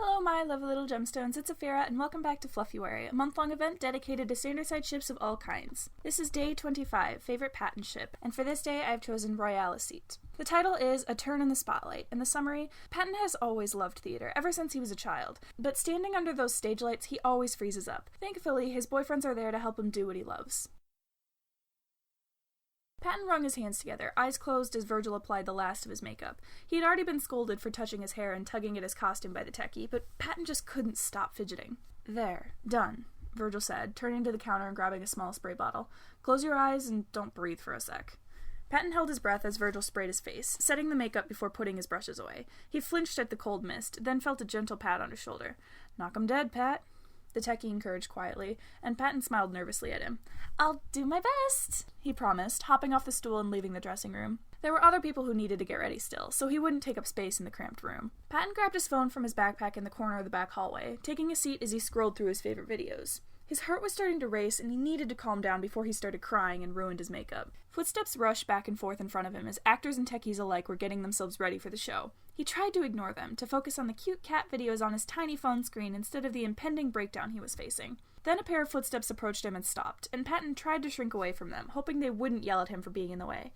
Hello, my lovely little gemstones, it's Afira, and welcome back to Fluffuary, a month-long event dedicated to Standard-side ships of all kinds. This is day 25, favorite Patton ship, and for this day I have chosen Royaliceit. The title is A Turn in the Spotlight. In the summary, Patton has always loved theater, ever since he was a child, but standing under those stage lights, he always freezes up. Thankfully, his boyfriends are there to help him do what he loves. Patton wrung his hands together, eyes closed as Virgil applied the last of his makeup. He had already been scolded for touching his hair and tugging at his costume by the techie, but Patton just couldn't stop fidgeting. There, done, Virgil said, turning to the counter and grabbing a small spray bottle. Close your eyes and don't breathe for a sec. Patton held his breath as Virgil sprayed his face, setting the makeup before putting his brushes away. He flinched at the cold mist, then felt a gentle pat on his shoulder. "Knock 'em dead, Pat," the techie encouraged quietly, and Patton smiled nervously at him. "I'll do my best," he promised, hopping off the stool and leaving the dressing room. There were other people who needed to get ready still, so he wouldn't take up space in the cramped room. Patton grabbed his phone from his backpack in the corner of the back hallway, taking a seat as he scrolled through his favorite videos. His heart was starting to race, and he needed to calm down before he started crying and ruined his makeup. Footsteps rushed back and forth in front of him as actors and techies alike were getting themselves ready for the show. He tried to ignore them, to focus on the cute cat videos on his tiny phone screen instead of the impending breakdown he was facing. Then a pair of footsteps approached him and stopped, and Patton tried to shrink away from them, hoping they wouldn't yell at him for being in the way.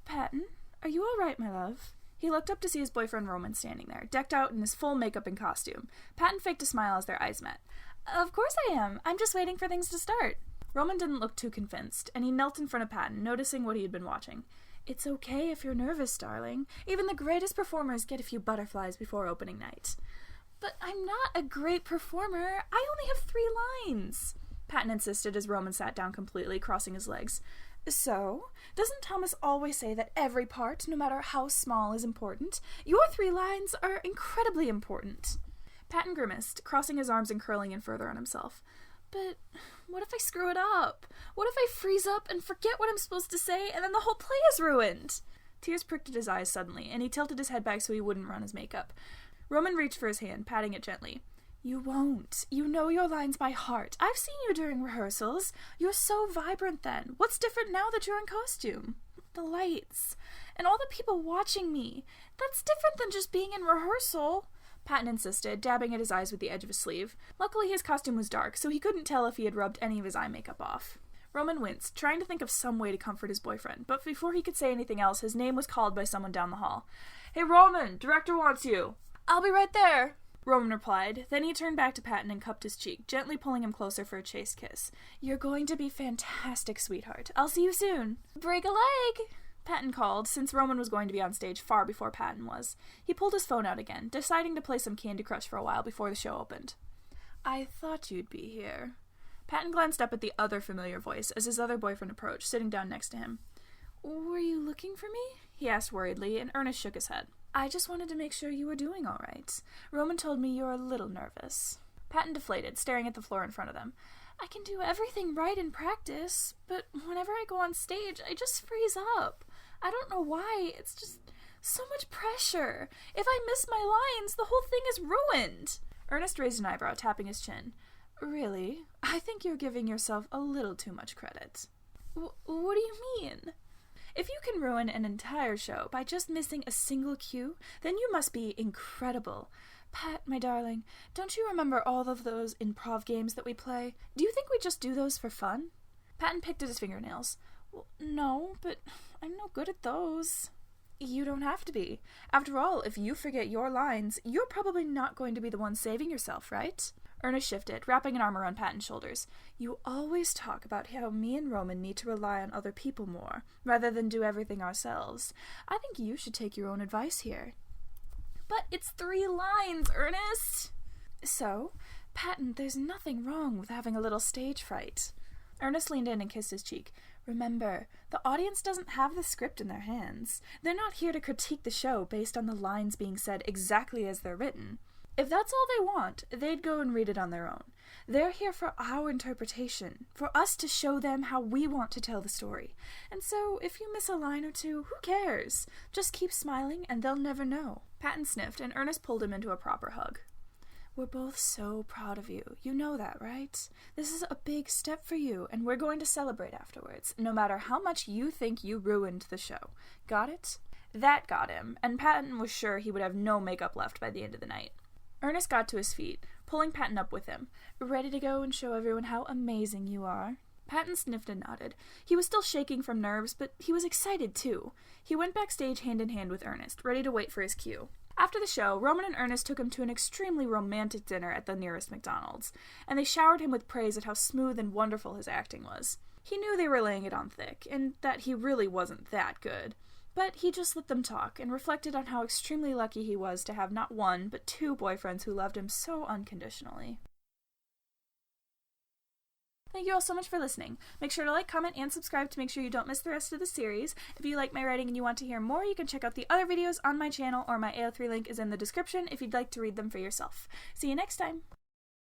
"Patton, are you all right, my love?" He looked up to see his boyfriend Roman standing there, decked out in his full makeup and costume. Patton faked a smile as their eyes met. "Of course I am. I'm just waiting for things to start." Roman didn't look too convinced, and he knelt in front of Patton, noticing what he had been watching. "It's okay if you're nervous, darling. Even the greatest performers get a few butterflies before opening night." "But I'm not a great performer. I only have 3 lines," Patton insisted as Roman sat down completely, crossing his legs. "So? Doesn't Thomas always say that every part, no matter how small, is important? Your 3 lines are incredibly important." Patton grimaced, crossing his arms and curling in further on himself. "But what if I screw it up? What if I freeze up and forget what I'm supposed to say, and then the whole play is ruined?" Tears pricked at his eyes suddenly, and he tilted his head back so he wouldn't run his makeup. Roman reached for his hand, patting it gently. "You won't. You know your lines by heart. I've seen you during rehearsals. You're so vibrant then. What's different now that you're in costume?" "The lights. And all the people watching me. That's different than just being in rehearsal," Patton insisted, dabbing at his eyes with the edge of his sleeve. Luckily his costume was dark, so he couldn't tell if he had rubbed any of his eye makeup off. Roman winced, trying to think of some way to comfort his boyfriend, but before he could say anything else, his name was called by someone down the hall. "Hey Roman, director wants you." "I'll be right there," Roman replied. Then he turned back to Patton and cupped his cheek, gently pulling him closer for a chaste kiss. "You're going to be fantastic, sweetheart. I'll see you soon." "Break a leg," Patton called, since Roman was going to be on stage far before Patton was. He pulled his phone out again, deciding to play some Candy Crush for a while before the show opened. "I thought you'd be here." Patton glanced up at the other familiar voice as his other boyfriend approached, sitting down next to him. "Were you looking for me?" he asked worriedly, and Ernest shook his head. "I just wanted to make sure you were doing all right. Roman told me you're a little nervous." Patton deflated, staring at the floor in front of them. "I can do everything right in practice, but whenever I go on stage, I just freeze up. I don't know why. It's just so much pressure. If I miss my lines, the whole thing is ruined." Ernest raised an eyebrow, tapping his chin. "Really? I think you're giving yourself a little too much credit." What do you mean?" "If you can ruin an entire show by just missing a single cue, then you must be incredible. Pat, my darling, don't you remember all of those improv games that we play? Do you think we just do those for fun?" Patton picked at his fingernails. "Well, no, but I'm no good at those." "You don't have to be. After all, if you forget your lines, you're probably not going to be the one saving yourself, right?" Ernest shifted, wrapping an arm around Patton's shoulders. "You always talk about how me and Roman need to rely on other people more, rather than do everything ourselves. I think you should take your own advice here." "But it's 3 lines, Ernest!" "So, Patton, there's nothing wrong with having a little stage fright." Ernest leaned in and kissed his cheek. "Remember, the audience doesn't have the script in their hands. They're not here to critique the show based on the lines being said exactly as they're written. If that's all they want, they'd go and read it on their own. They're here for our interpretation, for us to show them how we want to tell the story. And so, if you miss a line or two, who cares? Just keep smiling and they'll never know." Patton sniffed, and Ernest pulled him into a proper hug. "We're both so proud of you. You know that, right? This is a big step for you, and we're going to celebrate afterwards, no matter how much you think you ruined the show. Got it?" That got him, and Patton was sure he would have no makeup left by the end of the night. Ernest got to his feet, pulling Patton up with him. Ready to go and show everyone how amazing you are? Patton sniffed and nodded. He was still shaking from nerves, but he was excited too. He went backstage hand in hand with Ernest, ready to wait for his cue. After the show, Roman and Ernest took him to an extremely romantic dinner at the nearest McDonald's, and they showered him with praise at how smooth and wonderful his acting was. He knew they were laying it on thick, and that he really wasn't that good. But he just let them talk, and reflected on how extremely lucky he was to have not one, but two boyfriends who loved him so unconditionally. Thank you all so much for listening. Make sure to like, comment, and subscribe to make sure you don't miss the rest of the series. If you like my writing and you want to hear more, you can check out the other videos on my channel, or my AO3 link is in the description if you'd like to read them for yourself. See you next time!